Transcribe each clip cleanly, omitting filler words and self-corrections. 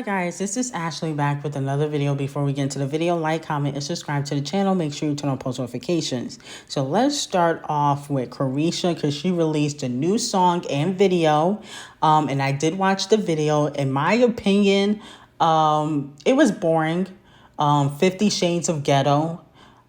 guys, this is Ashley back with another video. Before we get into the video, like, comment, and subscribe to the channel. Make sure you turn on post notifications. So let's start off with Caresha because she released a new song and video. And I did watch the video. In my opinion, it was boring. 50 Shades of Ghetto.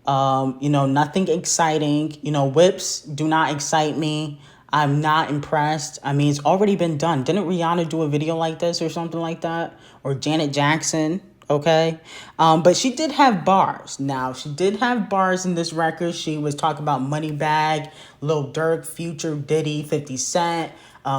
Nothing exciting. Whips do not excite me. I'm not impressed. I mean, it's already been done. Didn't Rihanna do a video like this or something like that? Or Janet Jackson, okay? But she did have bars. Now, she did have bars in this record. She was talking about Moneybagg, Lil Durk, Future, Diddy, 50 Cent,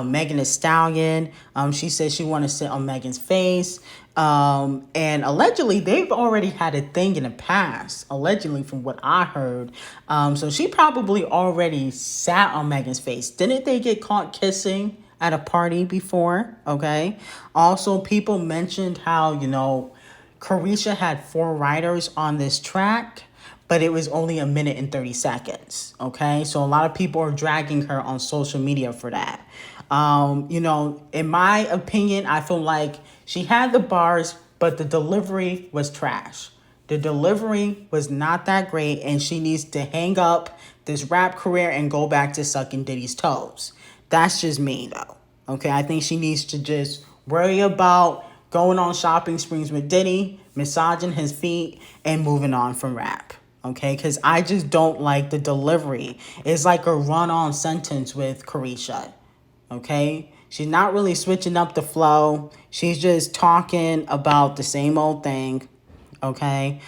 Megan Thee Stallion. She said she wanted to sit on Megan's face. And allegedly, they've already had a thing in the past, allegedly, from what I heard. So she probably already sat on Megan's face. Didn't they get caught kissing at a party before? Okay. Also, people mentioned how, Caresha had 4 writers on this track, but it was only 1 minute and 30 seconds. Okay. So a lot of people are dragging her on social media for that. In my opinion, I feel like she had the bars, but the delivery was trash. The delivery was not that great, and she needs to hang up this rap career and go back to sucking Diddy's toes. That's just me, though. Okay, I think she needs to just worry about going on shopping sprees with Diddy, massaging his feet, and moving on from rap. Okay, because I just don't like the delivery. It's like a run-on sentence with Caresha. Okay, she's not really switching up the flow. She's just talking about the same old thing. Okay,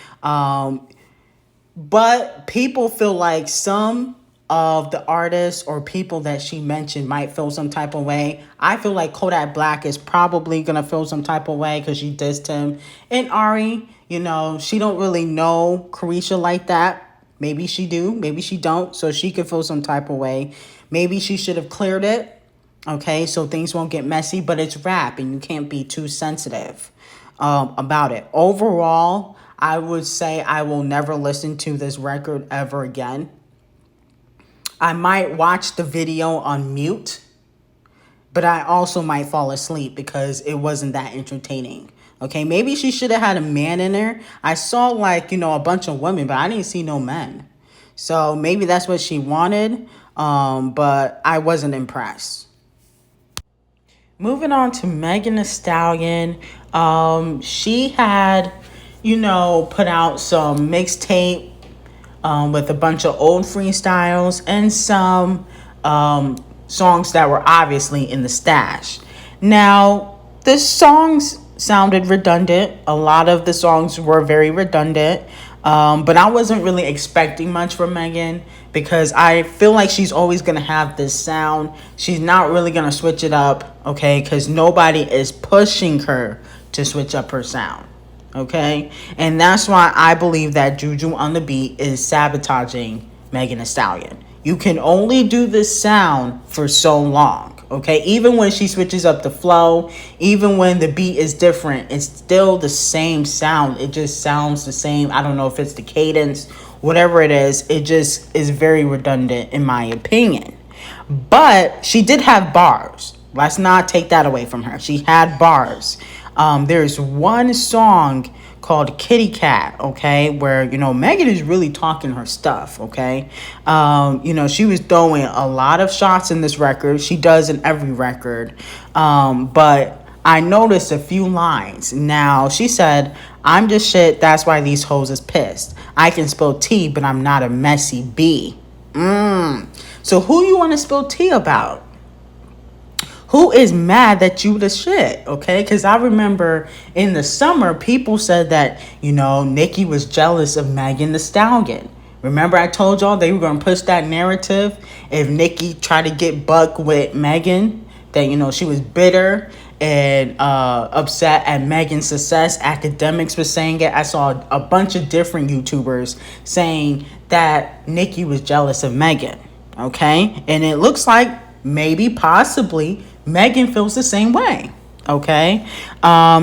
but people feel like some of the artists or people that she mentioned might feel some type of way. I feel like Kodak Black is probably gonna feel some type of way because she dissed him. And Ari, she don't really know Caresha like that. Maybe she do, maybe she don't. So she could feel some type of way. Maybe she should have cleared it. Okay, so things won't get messy, but it's rap and you can't be too sensitive about it. Overall, I would say I will never listen to this record ever again. I might watch the video on mute, but I also might fall asleep because it wasn't that entertaining. Okay, maybe she should have had a man in there. I saw a bunch of women, but I didn't see no men. So maybe that's what she wanted, but I wasn't impressed. Moving on to Megan Thee Stallion, she had, put out some mixtape with a bunch of old freestyles and some songs that were obviously in the stash. Now, the songs sounded redundant. A lot of the songs were very redundant. But I wasn't really expecting much from Megan because I feel like she's always going to have this sound. She's not really going to switch it up, okay, because nobody is pushing her to switch up her sound, okay? And that's why I believe that Juju on the Beat is sabotaging Megan Thee Stallion. You can only do this sound for so long, okay? Even when she switches up the flow, even when the beat is different, it's still the same sound. It just sounds the same. I don't know if it's the cadence, whatever it just is very redundant in my opinion. But she did have bars. Let's not take that away from her. She had bars. There's one song called Kitty Cat, okay, where, Megan is really talking her stuff, okay? She was throwing a lot of shots in this record. She does in every record. But I noticed a few lines. Now, she said, "I'm just shit, that's why these hoes is pissed. I can spill tea, but I'm not a messy bee." So who you want to spill tea about? Who is mad that you the shit, okay? Because I remember in the summer, people said that, Nicki was jealous of Megan Thee Stallion. Remember I told y'all they were going to push that narrative if Nicki tried to get buck with Megan, that, she was bitter and upset at Megan's success. Academics was saying it. I saw a bunch of different YouTubers saying that Nicki was jealous of Megan, okay? And it looks like maybe, possibly, Megan feels the same way, okay?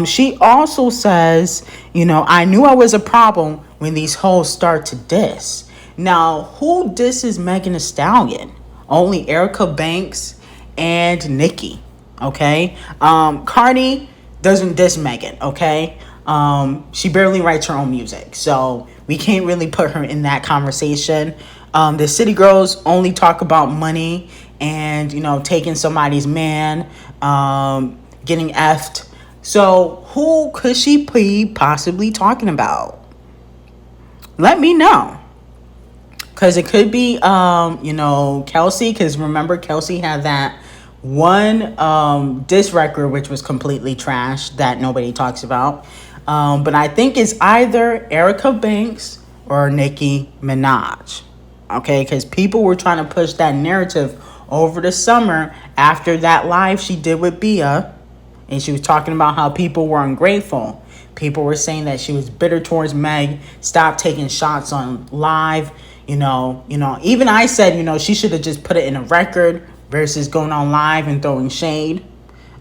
She also says, I knew I was a problem when these hoes start to diss. Now, who disses Megan Thee Stallion? Only Erica Banks and Nicki, okay? Cardi doesn't diss Megan, okay? She barely writes her own music, so we can't really put her in that conversation. The city girls only talk about money and, you know, taking somebody's man, getting effed. So who could she be possibly talking about? Let me know. Because it could be, you know, Kelsey. Because remember, Kelsey had that one diss record, which was completely trash that nobody talks about. But I think it's either Erica Banks or Nicki Minaj. Okay, because people were trying to push that narrative over the summer after that live she did with Bia. And she was talking about how people were ungrateful. People were saying that she was bitter towards Meg. Stop taking shots on live. You know, even I said, you know, she should have just put it in a record versus going on live and throwing shade.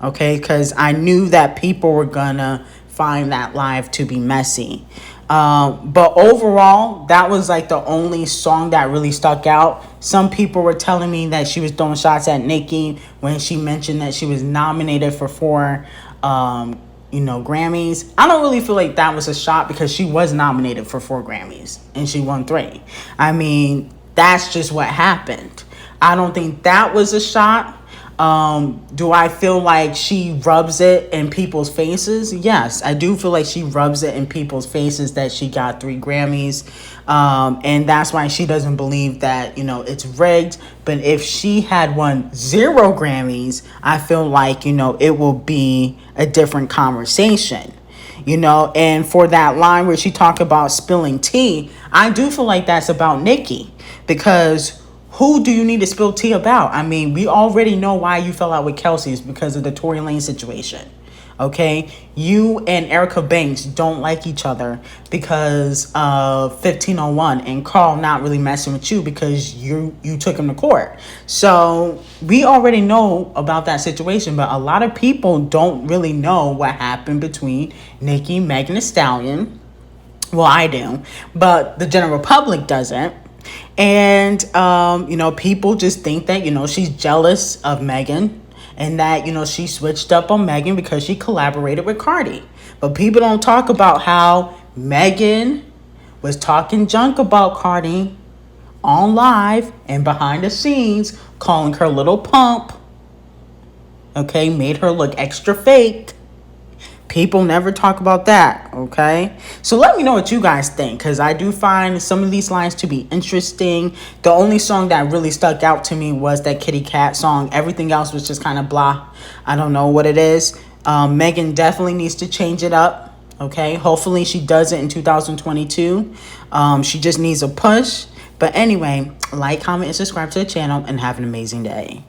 Okay, because I knew that people were gonna find that live to be messy. But overall, that was like the only song that really stuck out. Some people were telling me that she was throwing shots at Nicki when she mentioned that she was nominated for 4 Grammys. I don't really feel like that was a shot because she was nominated for 4 Grammys and she won 3. I mean, that's just what happened. I don't think that was a shot. Do I feel like she rubs it in people's faces? Yes, I do feel like she rubs it in people's faces that she got 3 Grammys. And that's why she doesn't believe that, you know, it's rigged. But if she had won 0 Grammys, I feel like, you know, it will be a different conversation. You know, and for that line where she talked about spilling tea, I do feel like that's about Nicki. Because who do you need to spill tea about? I mean, we already know why you fell out with Kelsey. It's because of the Tory Lane situation. Okay? You and Erica Banks don't like each other because of 1501 and Carl not really messing with you because you took him to court. So we already know about that situation, but a lot of people don't really know what happened between Nicki, Megan Thee Stallion. Well, I do, but the general public doesn't. And, you know, people just think that, you know, she's jealous of Megan and that, you know, she switched up on Megan because she collaborated with Cardi. But people don't talk about how Megan was talking junk about Cardi on live and behind the scenes, calling her little pump. Okay, made her look extra fake. People never talk about that, okay? So let me know what you guys think, because I do find some of these lines to be interesting. The only song that really stuck out to me was that Kitty Cat song. Everything else was just kind of blah. I don't know what it is. Megan definitely needs to change it up, okay? Hopefully she does it in 2022. She just needs a push. But anyway, like, comment, and subscribe to the channel, and have an amazing day.